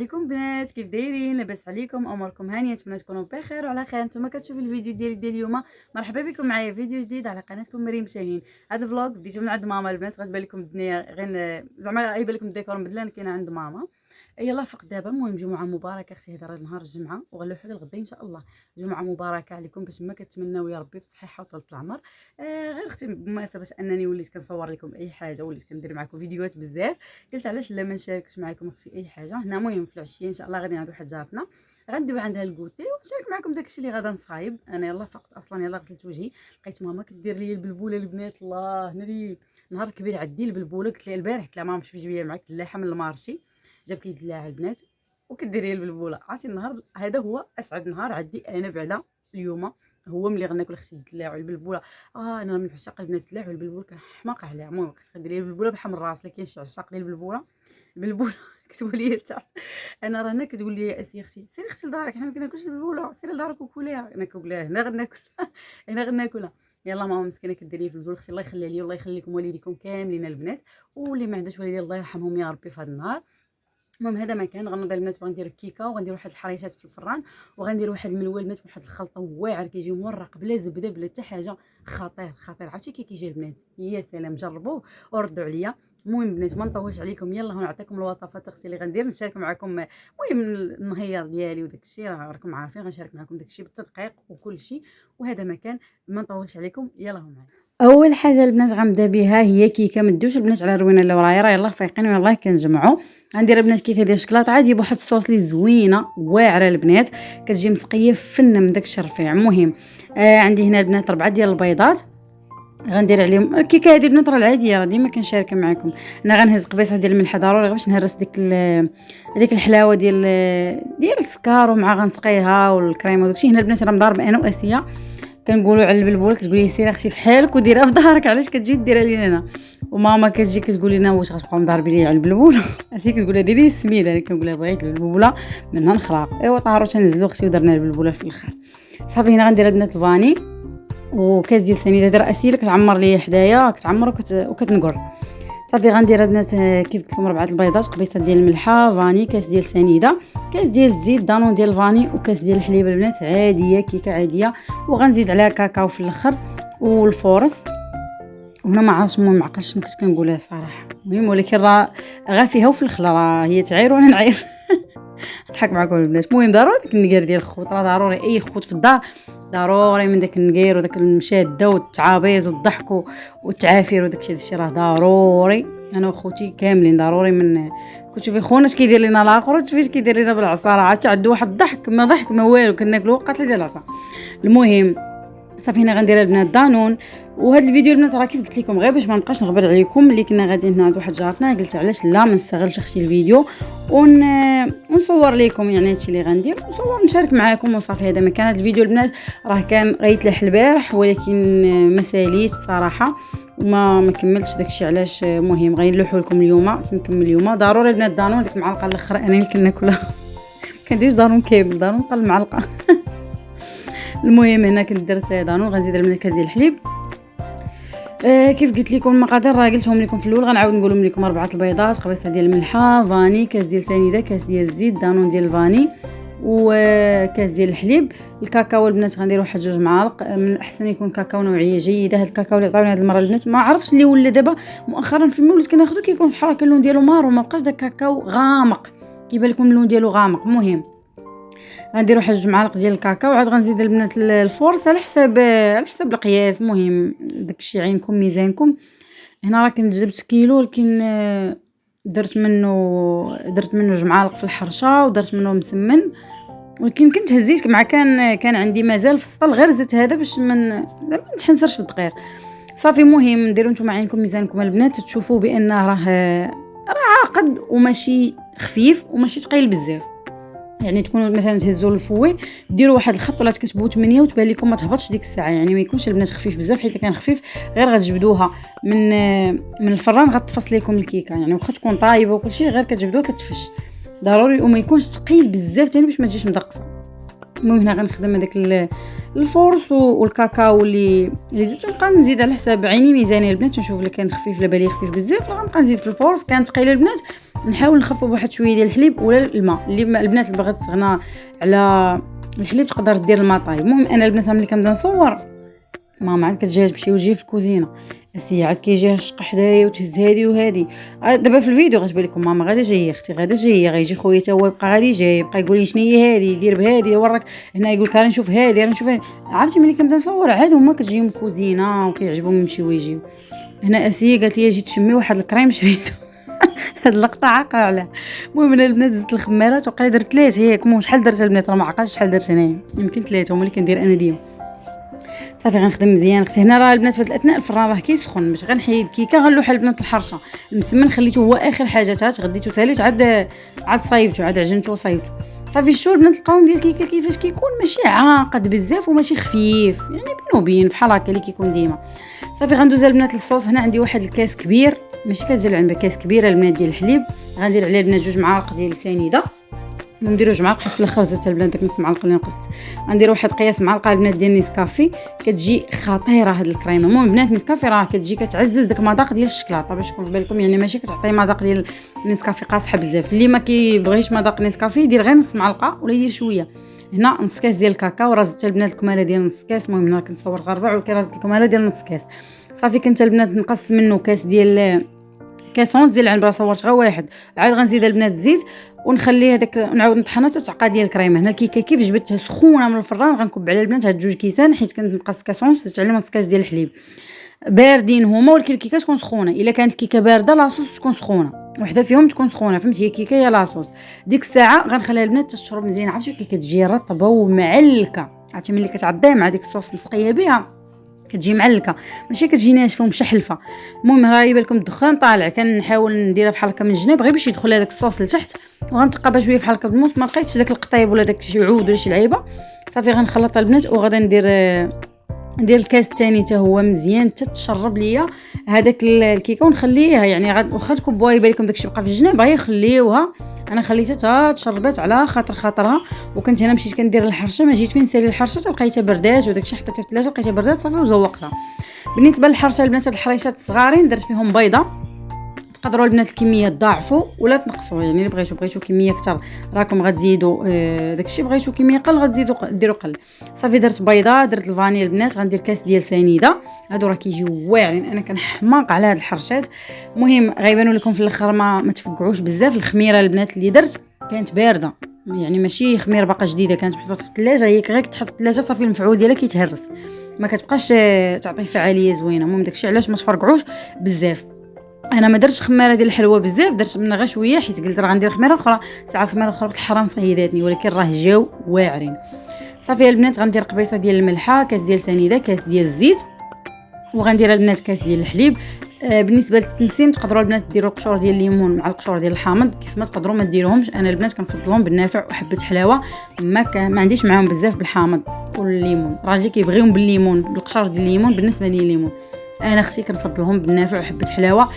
عليكم بنات، كيف دايرين؟ لاباس عليكم؟ اموركم هانيه؟ نتمنى تكونوا بخير وعلى خير. نتوما كتشوفوا الفيديو ديالي ديال اليوم. مرحبا بكم معايا فيديو جديد على قناتكم مريم شاهين. هذا الفلوق بديتو من عند ماما البنات، غتبان لكم الدنيا غير زعما غيبان لكم الديكور مبدل كاينه عند ماما. يلا فوق دابا. المهم جمعه مباركه اختي، هذا نهار الجمعه وغنلوحو الغدا ان شاء الله. جمعه مباركه عليكم باش ما كتمناو يا ربي بالصحه وطولة العمر. غير اختي بمناسبه انني وليت كنصور لكم اي حاجه، وليت كندير معكم فيديوهات بزاف، قلت علاش لا ما نشاركش معكم اختي اي حاجه هنا. المهم في العشيه ان شاء الله غادي عند واحد جارتنا، غندوي عندها الكوتي ونشارك معكم داكشي اللي غادا نصايب. انا يلا فقت اصلا، يلا غسلت وجهي، لقيت ماما كدير لي البلبوله البنات. الله ناري نهار كبير عندي البلبوله. قلت لها البارح، قلت لها ماما باش تجيبي معاك دلاحه من المارشي، جابت لي دلاعه البنات وكدير لي البلبوله. عرفتي النهار هذا هو اسعد نهار عندي انا بعدا اليوم، هو ملي غناكل اختي الدلاع والبلبوله. انا من عشاق البنات الدلاع والبلبول، كنحماق عليها. المهم خصك ديري البلبوله بحال من راس، لكن شي عشاق ديال البلبوله كتبوا لي لتحت. انا رانا كتقول لي يا اسي اختي سيري اغسلي دارك، حنا ما كناكلش البلبوله، سيري لدارك وكليها. انا كنقول لها هنا غناكل هنا غناكلها. يلا ماما مسكينه كدير لي في البلبول اختي، الله يخليها لي والله يخلي لكم والديكم كاملين البنات، واللي ما عندهاش والدي الله يرحمهم يا ربي في هذا النهار. المهم هذا ما كان. غنوض البنات وغندير الكيكه، وغندير واحد الحريشات في الفران، وغندير واحد المنوال البنات، واحد الخلطه واعر كيجي مورق بلا زبده بلا حتى حاجه. خطير خطير. عرفتي كي كيجي البنات؟ يا سلام، جربوه وردوا عليا. المهم بنات ما نطولش عليكم، يلا نعطيكم الوصفات اختي اللي غندير، نشارك معكم. المهم النهيار ديالي وداك الشيء راكم عارفين، غنشارك معكم داك الشيء بالتدقيق وكل شيء. وهذا ما كان، ما نطولش عليكم، يلا هم معايا. اول حاجه البنات غنبدا بها هي كيكه. ما تدوش البنات على الروينه اللي ورايا، راه يلاه فايقين والله كنجمعوا. غندير البنات كيكه ديال الشكلاط عادي بواحد الصوص لي زوينه واعره البنات، كتجي مسقيه فنه من داك الشرفيع. المهم عندي هنا البنات 4 ديال البيضات، غندير عليهم الكيكه هذه البنات راه العاديه، راه ديما كنشاركها معكم. انا غنهز قبيصه ديال الملح ضروري باش نهرس ديك الحلاوه ديال السكر، ومع غنسقيها والكريمه وداكشي. هنا البنات راه مضارب انا واسيه، كنقولوا على البلبول كتقول لي سيري اختي فحالك وديرها في ظهرك، علاش كتجي ديرها لينا هنا؟ وماما كتجي كتقول لنا واش غتبقاو مضاربين لي على البلبول؟ اسي كتقول لها ديري السميده، انا كنقول لها بغيت البلبوله منها نخرق. ايوا طاروا تنزلوا اختي ودرنا البلبوله في الاخر. صافي هنا غندير البنات الفاني وكاس ديال سنيده، دير اسيل كتعمر لي حدايا، كتعمر وكتنقر. صافي غندير البنات كيف قلت لكم 4 البيضات، قبيصه ديال الملحه، فاني، كاس ديال سنيده، كاس ديال الزيت، دانون ديال الفاني، وكاس ديال الحليب البنات عاديه، كيكه عاديه. وغنزيد عليها كاكاو في الاخر والفورص. وهنا ما عرفتش المهم معقلش شنو كنت كنقولها صراحه. المهم ولكن راه غافيها وفي الاخر راه هي تعاير وانا نعاير. نضحك معكم البنات. المهم ضروري داك النقير ديال الخوت، راه ضروري اي خوت في الدار ضروري من داك النقير وداك المشاده والتعابيز والضحك والتعافير وداك الشيء راه ضروري. انا وخوتي كاملين ضروري. من كتشوفي خونا اش كيدير لنا الاخر، تشوفي اش كيدير لنا بالعصا، راه عرفتي عنده واحد الضحك ما ضحك ما والو، كناكلو قاتله ديال العصا. المهم صافي هنا غندير البنات دانون. وهذا الفيديو البنات راه كيف قلت لكم غير باش ما نبقاش نغبر عليكم، ملي كنا غاديين هنا عند واحد جارتنا قلت علاش لا ما نستغلش اختي الفيديو ونصور لكم يعني هادشي اللي غندير، نصور نشارك معاكم. وصافي هذا ما كان. هذا الفيديو البنات راه كان غيتلاح البارح ولكن ما ساليتش صراحه وما كملتش داكشي علاش. مهم غنلوحو لكم اليوم، نكمل اليوم ضروري البنات دانون ديك المعلقه الاخر انا اللي كناكلها. كنديرش دانون كامل، دانون قل المعلقه. المهم هنا كنت درت دانون. غنزيد البنات كاس ديال الحليب. كيف قلت لكم المقادير راه قلتهم لكم في الاول، غنعاود نقولهم لكم. 4 البيضات، قبيصه ديال الملحه، فاني، كاس ديال سنيده، كاس ديال الزيت، دانون ديال الفاني، وكاس ديال الحليب. الكاكاو البنات غندير واحد 2 معالق، من الاحسن يكون كاكاو نوعيه جيده. هذا الكاكاو اللي عطاوني هذه المره البنات ما عرفتش اللي ولا دابا مؤخرا في المولات كناخذو كيكون بحال هكا اللون ديالو مارون، ما بقاش داك كاكاو غامق، كيبان لكم اللون ديالو غامق. المهم غندير واحد 2 معالق ديال الكاكاو، عاد غنزيد البنات الفورس على حساب القياس. المهم داكشي عينكم ميزانكم. هنا راه كنت جبت كيلو، لكن درت منه 2 معالق في الحرشه ودرت منه مسمن، ولكن كنت هزيت مع كان عندي مازال في السطل، غير زدت هذا باش ما نتحنسرش في الدقيق. صافي المهم ديروا نتوما عينكم ميزانكم البنات، تشوفوا بان راه عاقد وماشي خفيف وماشي ثقيل بزاف. يعني تكونوا مثلا تهزوا الفوي ديروا واحد الخط ولا تكتبوا 8 وتبان لكم ما تهبطش ديك الساعه، يعني ما يكونش البنات خفيف بزاف، حيت كان خفيف غير غتجبدوها من الفران غتفصل لكم الكيكه. يعني واخا تكون طايبه وكل شيء غير كتجبدوها كتفش ضروري، وما يكونش ثقيل بزاف ثاني باش ما تجيش مدقصه. المهم هنا غنخدم هذاك الفورس والكاكاو اللي زدت، نبقى نزيد على حساب عيني ميزاني البنات، نشوف الا كان خفيف لا بالي خفيف بزاف راه غنبقى نزيد في الفورس. كان ثقيل البنات نحاول نخفف بواحد شويه ديال الحليب ولا الماء. البنات اللي باغا تستغنى على الحليب تقدر دير الماء طايب. المهم انا البنات ملي كنبدا نصور ماما عاد كتجي تمشي وتجي في الكوزينه، اسي عاد كيجي الشق حدايا وتهز هادي وهادي. دابا في الفيديو غتبان لكم ماما غادا جايه، اختي غادا جايه، غيجي خويا تا هو يبقى غادي جاي يبقى يقول لي شنو هي هادي، دير بهادي وراك هنا، يقول لك راه نشوف هادي راه نشوف هادي. عرفتي ملي كنبدا نصور عاد هما كتجيهم الكوزينه وكيعجبهم يمشيو ويجيو. هنا اسي قالت لي جيت تشمي واحد الكريم شريته هاد اللقطه عاقله عليها. المهم انا البنات زدت الخمارات وقال درت 3 ياك، مو شحال درت البنات راه ما عقلتش شحال درت انايا، يمكن 3 هما اللي كندير انا ديما. صافي غنخدم مزيان. اختي هنا راه البنات في اثناء الفران راه كيسخن، باش غنحيد الكيكه غنلوح البنات الحرشه. المسمن خليته هو اخر حاجه، غديتو ساليت عاد صايبتو عاد عجنتو وصايبتو. صافي شتو البنات القوام ديال الكيكه كيفاش كيكون، ماشي عاقد بزاف وماشي خفيف، يعني بين وبين بحال هكا اللي كيكون ديما. صافي غندوز البنات للصوص. هنا عندي واحد الكاس كبير، ماشي كاس ديال العنبه، كاس كبيره البنات ديال الحليب. غندير عليه البنات 2 معالق ديال سنيده، نديرو 2 معالق حيت في الاخر زدت البنات داك نص معلقه اللي نقصت. غندير واحد قياس معلقه البنات ديال نيسكافي، كتجي خطيره هاد الكريمه. المهم بنات نيسكافي راه كتجي كتعزز داك المذاق ديال الشكلاطه باش تكون في بالكم، يعني ماشي كتعطي مذاق ديال نيسكافي قاصحه بزاف. اللي ما كيبغيش مذاق نيسكافي يدير غير نص معلقه ولا يدير شويه. هنا نص كاس ديال الكاكاو، راه زدت البنات الكماله ديال نص كاس. المهم هنا كنصور غربع ولكن راه زدت الكماله ديال نص كاس. صافي كنت البنات نقص منه كاس ديال كاسونس ديال العنبه، صورت غير واحد. عاد غنزيد البنات الزيت ونخليه هذاك، نعاود نطحنها حتى تعقى ديال الكريمه. هنا الكيكه كيف جبتها سخونه من الفران غنكب على البنات هاد 2 كيسان، حيت كنت نقص كاسونس زدت عليهم نص كاس ديال الحليب. باردين هما ولكن الكيكه تكون سخونه. الا كانت الكيكه بارده لاصوص تكون سخونه، وحده فيهم تكون سخونه، فهمتي؟ هي كيكه يا لاصوص. ديك الساعه غنخليها البنات تشرب مزيان. عرفتي الكيكه تجي رطبه ومعلكه، عرفتي ملي كتعضيها مع ديك الصوص مسقيه بها كتجي معلكه، ماشي كتجي ناشفه ومشحلفه. المهم راه يبان لكم الدخان طالع، كنحاول نديرها بحال هكا من الجناب غير باش يدخل هذاك الصوص لتحت، وغنتقابها شويه بحال هكا بالموس. ما لقيتش داك القطيب ولا داك شي عود ولا شي لعيبه. صافي غنخلط البنات وغادي ندير الكاس الثاني حتى هو مزيان تتشرب ليا هذاك الكيكه، ونخليها يعني واخا تكبوها يبان لكم داكشي بقى في الجناب غير خليوها. انا خليتها تشربات على خاطرها. وكنت هنا مشيت كندير الحرشه، ما جيت فين نسالي الحرشه لقيتها بردات وداكشي حطيتها في الثلاجه لقيتها بردات صافي وزوقتها. بالنسبه للحرشه البنات، الحريشات الصغارين درت فيهم بيضه. تقدروا البنات الكميه تضاعفوا ولا تنقصوا، يعني اللي بغيتوا كميه اكثر راكم غتزيدوا داكشي، بغيتوا كميه قل غتزيدوا ديروا قل. صافي درت بيضه، درت الفانيل البنات. غندير كاس ديال سنيده، هادو راه كيجيو واعرين. انا كنحماق على هاد الحرشات. المهم غيبانوا لكم في الاخر ما تفقعوش بزاف. الخميره البنات اللي درت كانت بارده، يعني ماشي خميره باقا جديده، كانت محطوطه في الثلاجه. هي غير كتحط في الثلاجه صافي المفعول ديالها كيتهرس، ما كتبقاش تعطي فعاليه زوينه. المهم داكشي علاش ما تفرقعوش بزاف. انا ما درتش خماره ديال الحلوى بزاف، درت منها غير شويه حيت قلت راه غندير خميره اخرى. ساعه الخميره الاخرى الحرام صيداتني، ولكن راه جاو واعرين. صافي البنات غندير قبيصه ديال الملحه، كاس ديال سنيده، كاس ديال الزيت، وغندير البنات كاس ديال الحليب. بالنسبه للتنسيم تقدروا البنات ديروا قشور ديال الليمون مع القشور ديال الحامض، كيف ما تقدروا ما ديروهمش. انا البنات كنفضلهم بالنافع وحبه حلاوه، ما عنديش معاهم بزاف بالحامض والليمون. راجلي كيبغيهم بالليمون بالقشور ديال الليمون. بالنسبه لي الليمون انا اختي كنفضلهم بالنافع وحبه حلاوه.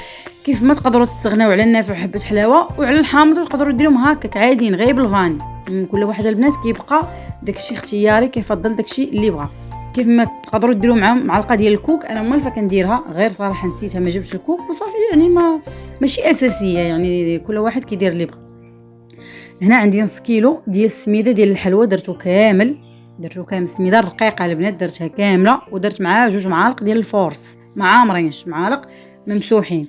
كيف ما تقدروا تستغناو على النافع وحبه حلاوه، وعلى الحامض تقدروا ديروهم هكاك عاديين غير بالفاني. كل واحد البنات كيبقى داكشي اختياري، كيفضل داكشي اللي بغا. كيف ما تقدروا ديروا معاهم معلقه ديال الكوك، انا مالفه كنديرها غير صراحه نسيتها ما جبتش الكوك وصافي، يعني ماشي اساسيه، يعني كل واحد كيدير اللي بغا. هنا عندي نص كيلو ديال السميده ديال الحلوى، درتو كامل السميده الرقيقه البنات درتها كامله، ودرت معاها 2 معالق ديال الفورس مع عامرينش معالق ممسوحين.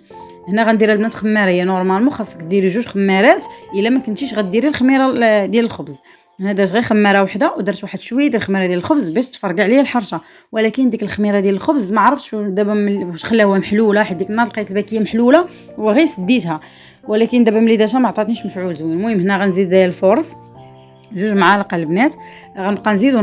هنا غندير البنات خماريه نورمالمون خاصك ديري 2 خمارات الا ما كنتيش غديري الخميره ديال الخبز. انا درت غير خماره وحده، ودرت واحد شويه ديال الخميره ديال الخبز باش تفرقع ليا الحرشه. ولكن ديك الخميره ديال الخبز ما عرفتش دابا واش خلاوها محلوله، حيت ديك النهار لقيت الباكيه محلوله وغير سديتها، ولكن دابا ملي درتها ما عطاتنيش مفعول زوين. المهم هنا غنزيد الفورس 2 معالق البنات، غنبقى نزيد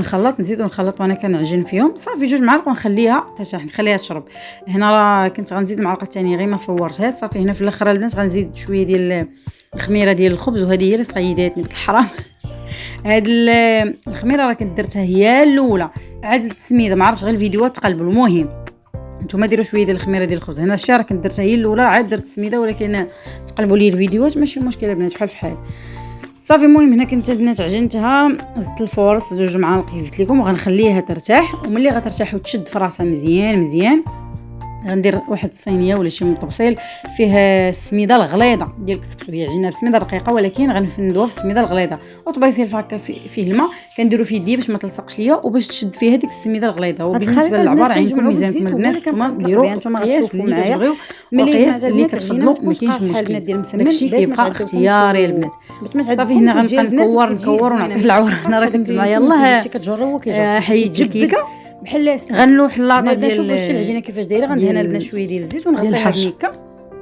ونخلط وانا كنعجن فيهم. صافي 2 معالق ونخليها تشح، نخليها تشرب. هنا راه كنت غنزيد المعلقه الثانيه غير ما صورتها. صافي هنا في الاخر البنات غنزيد شويه ديال الخميره ديال الخبز، وهذه هي اللي صيداتني بالحرام. هاد الخميره راه كنت درتها هي الاولى، عاد السميده ما عرفتش غير الفيديوهات تقلبوا. المهم نتوما ديروا شويه ديال الخميره ديال الخبز. هنا الشاره كنت درتها هي الاولى، عاد درت السميده، ولكن تقلبوا لي الفيديوهات ماشي مشكله البنات بحال في حال. صافي المهم هنا كنت البنات عجنتها، زدت الفورس 2 معالق قلت لكم، وغنخليها ترتاح. وملي غترتاح وتشد في راسها مزيان غندير واحد الصينيه ولا شي من الطبسيل فيه السميده الغليظه ديال الكسكسو. هي عجينه بسميده رقيقه ولكن غنفندوها في السميده الغليظه، وطبيسيل هكا فيه الماء كنديرو فيه يدي باش ما تلصقش ليا وباش تشد فيها ديك السميده الغليظه. وبالنسبه للعبار عينكم ميزانكم البنات نتوما ديروا نتوما غتشوفوا معايا القياس اللي كتفضلوا، ما كاينش مشكل. داكشي كيبقى اختياري البنات. صافي هنا غنكور ونعطيه العور. انا راه كنت معايا يلاه كتجرب وكيجرب حيد الكيكه بحال غنلوح اللاطه ديال نشوفوا واش العجينه كيفاش دايره. غندهنها البنات شويه ديال الزيت ونغطيها بالميكه.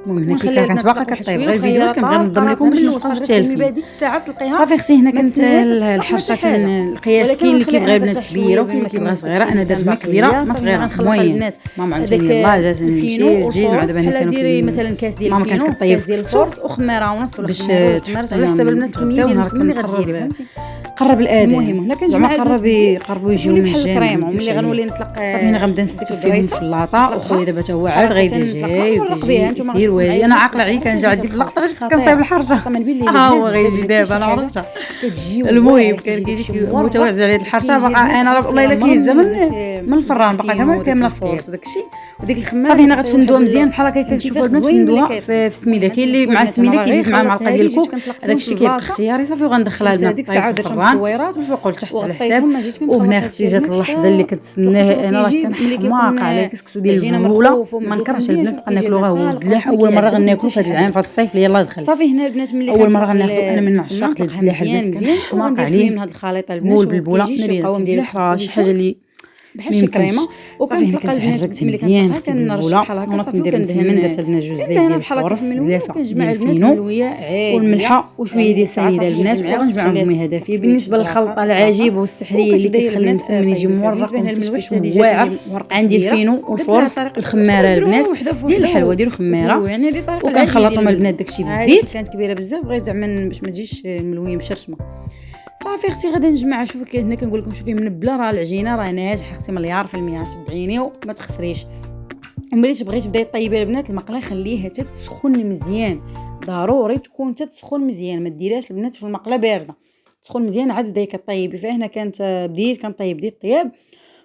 المهم هنا كيكه كانت باقا كطيب، غير الفيديو باش كنبغي نضم لكم باش ما تبقاوش تالفين. ديك الساعه تلقيها صافي اختي هنا كانت الحرشه كان القياس كاين اللي كيبغي البنات كبيره وكاين اللي كيبغي صغيره. انا درت ما كبيره ما صغيره المهم ماما عاوتاني يلاه جات نمشي تجي مع دابا بحال ديري مثلا كاس ديال ماما كانت كطيب ديال الفرص وخميره ونص ولا باش خميره على حساب البنات الكميه ديال اللي غديري فهمتي. قرب الاذان. المهم هنا كنجمع قربوا يجيو من الكريمه وملي غنولي نطلق صافي هنا غنبدا نستف فيهم في اللاطه. وخويا دابا تا هو عاد غيبدا جاي ويسير واجي. انا عاقله عليه كنجي عندي في اللقطه فاش كنت كنصايب الحرشه هو غيجي دابا انا عرفتها. المهم كان كيجي متوعز على هاد الحرشه باقا انا والله الا كيهزها من الفران باقا كامله فورس وداك الشيء وديك الخماره. صافي هنا غتفندوها مزيان بحال هكا كتشوفوا البنات تفندوها في السميده. كاين اللي مع السميده كيزيد مع معلقه ديال الكوك هذاك الشيء كيبقى اختياري. صافي وغندخلها البنات في الفران من الفوق لتحت على حساب. وهنا اختي جات اللحظه اللي كتسناها. انا راه كنحماق على الكسكسو ديال البروله. ما نكرهش البنات نبقى ناكلوها هو الدلاح. اول مره غناكلو في هذا العام في الصيف اللي يلاه دخل. صافي هنا البنات ملي اول مره غناخذو. انا من عشاق الدلاح البنات كنحماق عليه من هاد الخليط البنات بالبوله نبي ديال شي حاجه اللي بحال شي كريمه. وكنتلقى البنات ملي كنتحرك كنرش بحال هكا صافي كندهن درت لنا جوج زيت ديال الفورص زلافه ديال الفينو والملحه وشويه ديال السنيده البنات وغنجمعهم بمية دافيه. بالنسبه للخلطه العجيبه والسحريه اللي كتخلي المسمن يجي مورق ومفشفش واعر عندي الفينو والفورص الخماره البنات ديال الحلوه ديروا خماره وكنخلطهم البنات داكشي بالزيت. كانت كبيره بزاف بغيت زعما باش ما تجيش ملويه مشرشمه. صافي اختي غادي نجمع. شوفي هنا كنقول لكم شوفي من بلا راه العجينه راه ناجحه اختي مليار في المية. تبعيني وما تخسريش. ملي تبغي تبداي طيبي البنات المقله خليها حتى تسخن مزيان. ضروري تكون حتى تسخن مزيان. ما ديريهاش البنات في المقله بارده. تسخن مزيان عاد بداي كطيبي. فهنا كانت بديت كنطيب ديال الطياب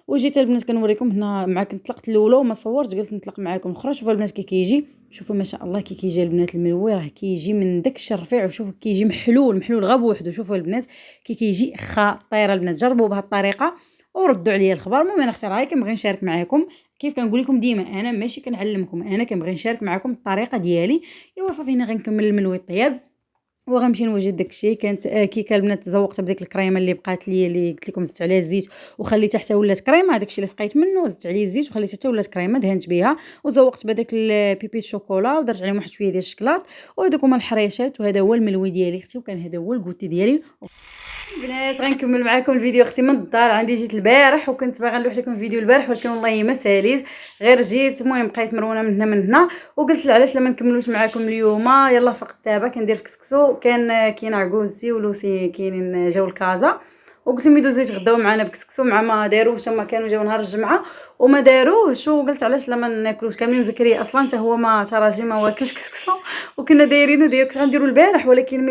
وجيت البنات كنوريكم هنا مع كنت طلقت الاولى وما صورت قلت نطلق معكم الاخرى. شوفوا البنات كيجي. شوفوا ما شاء الله كيجي البنات الملوي راه كيجي من داك الرفيع. وشوفوا كيجي محلول غير بوحدو. شوفوا البنات كيجي خطير البنات. جربوا بهذه الطريقه وردوا عليا الخبر. المهم انا اختي راهي كنبغي نشارك معكم كيف كنقول لكم ديما. انا ماشي كنعلمكم انا كنبغي نشارك معكم الطريقه ديالي. ايوا صافي هنا غنكمل الملوي الطياب وغنمشي نوجد داكشي. كانت كيكه البنات تزوقت بديك الكريمه اللي بقات لي اللي قلت لكم زدت عليها الزيت وخليتها حتى ولات كريمه. داكشي اللي سقيت منه زدت عليه الزيت وخليتها حتى ولات كريمه. دهنت بها وزوقت بداك البيبي شوكولا ودرت عليهم واحد شويه ديال الشكلاط. وهذوك هما الحريشات. وهذا هو الملوي ديالي اختي وكان هذا هو الكوتي ديالي. بنات غنكمل معكم الفيديو اختي من الدار. عندي جيت البارح وكنت باغا نلوح لكم فيديو البارح ولكن والله ما ساليت غير جيت. المهم بقيت مرونه من هنا وقلت علاش لما نكملوش معكم اليوم. يلا فقط دابا كندير في كسكسو. كاين عكوزتي ولوسي كاينين جاو الكازا وقلت لهم يدوزو يتغداو معنا بكسكسو مع ما داروش. هما كانوا جاو نهار الجمعه وما داروش وقلت علاش لما ناكلوش كاملين. زكريا اصلا حتى هو ما راجلي ما واكلش كسكسو وكنا دايرينو كنت غنديروا البارح ولكن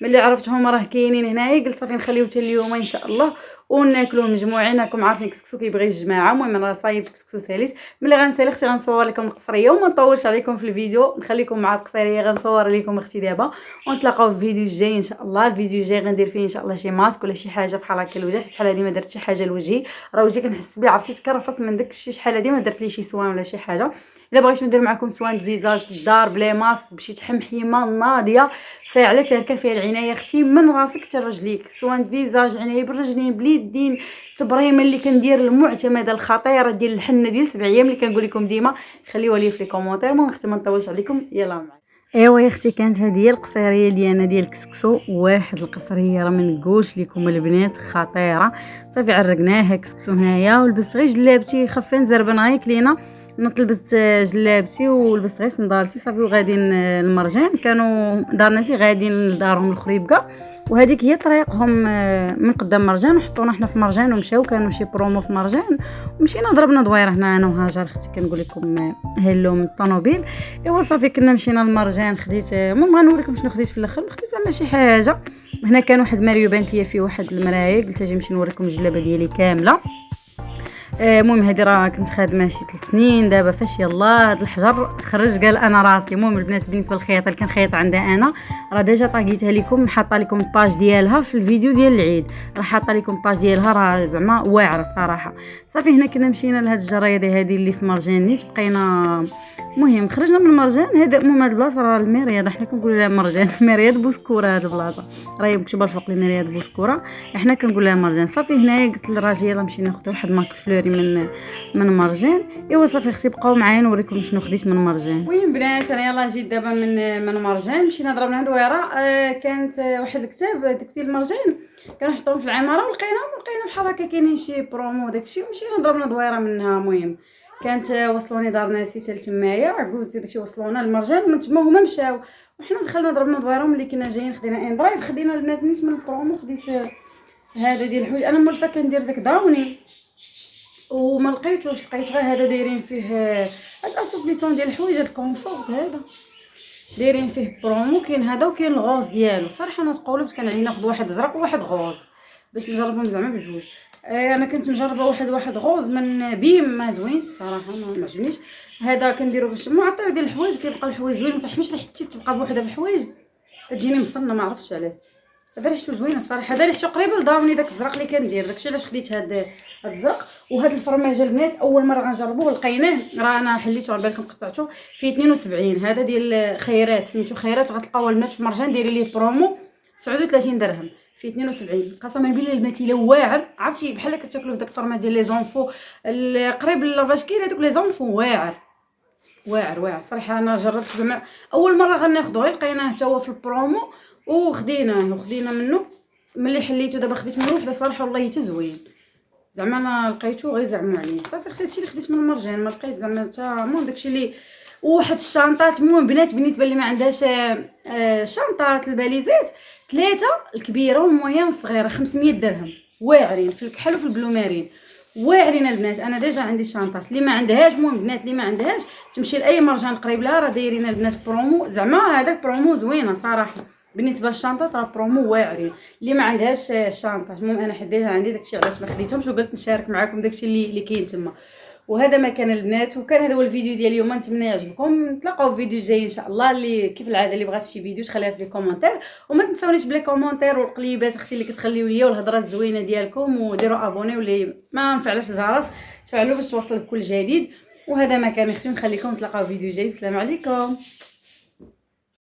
ملي عرفتهم راه كاينين هنايا قلت صافي نخليو حتى اليوم ان شاء الله وناكلوه مجموعين. راكم عارفين كسكسو كيبغي الجماعه. المهم انا صايبت كسكسو ساليت. ملي غنسالي اختي غنصور لكم القصريه وما نطولش عليكم في الفيديو نخليكم مع القصريه. غنصور لكم اختي دابا ونتلاقاو في الفيديو الجاي ان شاء الله. الفيديو الجاي غندير فيه ان شاء الله شي ماسك ولا شي حاجه بحال هكا الوجه. شحال هادي ما درت شي حاجه لوجهي. راه وجهي كنحس بيه عرفتي تكرفص من داك الشيء. شحال هادي ما درت ليه شي سوان ولا شي حاجه. الا بغيتو ندير معكم سوان فيزاج في الدار بلا ماسك بشي تحمحيمه ناضيه فاعله تركه فيها العنايه اختي من راسك حتى رجليك. سوان فيزاج عنايه بالرجلين باليدين. تبريمه اللي كندير المعتمده الخطيره ديال الحنه ديال 7 ايام اللي كنقول لكم ديما. خليوها لي في الكومونتير. المهم اختي ما نطولش عليكم يلا معايا. ايوا يا اختي كانت هذه هي القصريه ديالنا ديال الكسكسو. واحد القصريه راه ما نقولش لكم البنات خطيره. صافي عرقناها كسكسو هنايا ولبست غير جلابتي خفين زربان غير كلينا. لبست جلابتي ولبست غير صندالتي صافي وغاديين المرجان. كانوا دارناسي غاديين لدارهم الخريبكه وهذيك هي طريقهم من قدام مرجان وحطونا حنا في مرجان ومشاو. كانوا شي برومو في مرجان ومشينا ضربنا دويره هنا انا وهاجر اختي كنقول لكم هلو من الطوموبيل. ايوا صافي كنا مشينا للمرجان. خديت المهم غنوريكم شنو خديت في الاخر. خديت زعما شي حاجه. هنا كان واحد ماريو بانت ليا فيه واحد المرايه قلت اجي نمشي نوريكم الجلابه ديالي كامله. المهم هذه راه كنت خادمه شي 3 سنين دابا. فاش يلاه هذا الحجر خرج قال انا راسي. المهم البنات بالنسبه للخياطه اللي كنخيط عندها انا راه ديجا طاقيتها لكم، حاطه لكم الباج ديالها في الفيديو ديال العيد، راه حاطه لكم الباج ديالها راه زعما واعره الصراحه. صافي هنا كنا مشينا لهاد الجرايده هذه اللي في مرجان نيت، بقينا المهم خرجنا من مرجان. هذا المهم هاد البلاصه راه المرياض، حنا كنقولوا لها مرجان مرياض بوسكوره. هاد البلاصه راهي مكتوبه الفوق المرياض بوسكوره، حنا كنقول لها مرجان. صافي هنايا قلت للراجل يلاه نمشي ناخذ واحد مارك فلوري من مرجان. ايوا صافي اختي بقاو معايا نوريكم شنو خديت من مرجان. المهم بنات انا يلاه جيت دابا من مرجان، مشينا ضربنا دويره. كانت واحد الكتاب داك ديال المرجان كنحطوهم في العماره ولقينا بحال هكا كاينين شي برومو داكشي ومشينا ضربنا دويره منها. المهم كانت وصلوني دار ناسي حتى لتمايا عكوزي داكشي وصلونا المرجان ومن تما هما مشاو وحنا دخلنا ضربنا دويره. ملي كنا جايين خدينا ان درايف، خدينا البنات نيت من البرومو. خديت هذا ديال الحوايج، انا مولفه كندير داك داوني وما لقيتوش، لقيت غير هذا دايرين فيه هاد اسوبليسون ديال الحوايج، هاد الكونفورت هذا دايرين فيه برومو. كاين هذا وكاين الغوز ديالو. صراحه انا تقولبت كان علي ناخذ واحد زرق وواحد غوز باش نجربهم زعما بجوج. انا كنت مجربه واحد غوز من بيم ما زوينش صراحه، ما عجبنيش. هذا كنديرو باش معطر ديال الحوايج كيبقاو الحوايج زوين، ما كنحمش حتى تبقى بوحدها في الحوايج كتجيني مصنه ما عرفتش علاش. هذا ريحته زوينه الصراحه، هذا ريحته قريبه لداوني داك الزرق اللي كندير، داكشي علاش خديت هاد الزرق. وهاد الفرماج البنات اول مره غنجربوه لقيناه، راه انا حليته على بالكم قطعته فيه 72. هذا ديال خيرات سميتو خيرات، غتلقاوه البنات في مرجان دايرين ليه برومو 39 درهم فيه 72. قسما بالله البنات الا واعر، عرفتي بحال كتاكلوا في داك الفرماج ديال لي زونفو قريب لافاش كاين هذوك لي زونفو واعر صراحه. انا جربت زعما اول مره غناخذوه لقيناه حتى هو في البرومو وخديناه منه. ملي حليته دابا خديت منه وحده صراحه والله حتى زوين، زعما انا لقيته غير زعموا عليه. صافي خديت هادشي اللي خديت من المرجان، ما لقيت زعما حتى المهم داكشي اللي وواحد الشنطات. المهم بنات بالنسبه اللي ما عندهاش شنطات الباليزات 3 الكبيره والمويه والصغيره 500 درهم واعرين في الكحل وفي البلومارين واعرين البنات. انا ديجا عندي شنطات اللي ما عندهاش. المهم بنات اللي ما عندهاش تمشي لاي مرجان قريب لها، راه دايرين البنات برومو زعما هذاك برومو زوينه صراحه. بالنسبه للشنطات راه برومو واعرين اللي ما عندهاش شنطه. المهم انا حديتها عندي داكشي علاش ما خديتهمش وقلت نشارك معكم داكشي اللي كاين تما. وهذا ما كان البنات، وكان هذا هو الفيديو ديال اليوم. نتمنى يعجبكم، نتلاقاو في فيديو جاي ان شاء الله. اللي كيف العاده اللي بغات شي فيديو تخليها في لي كومونتير، وما تنساونيش بلي كومونتير والقليبات اختي اللي كتخليو ليا والهضره الزوينه ديالكم، وديروا ابوني واللي ما مفعلش الجرس تفعلوا باش توصلك كل جديد. وهذا ما كان اختي، نخليكم تلاقاو في فيديو جاي. السلام عليكم.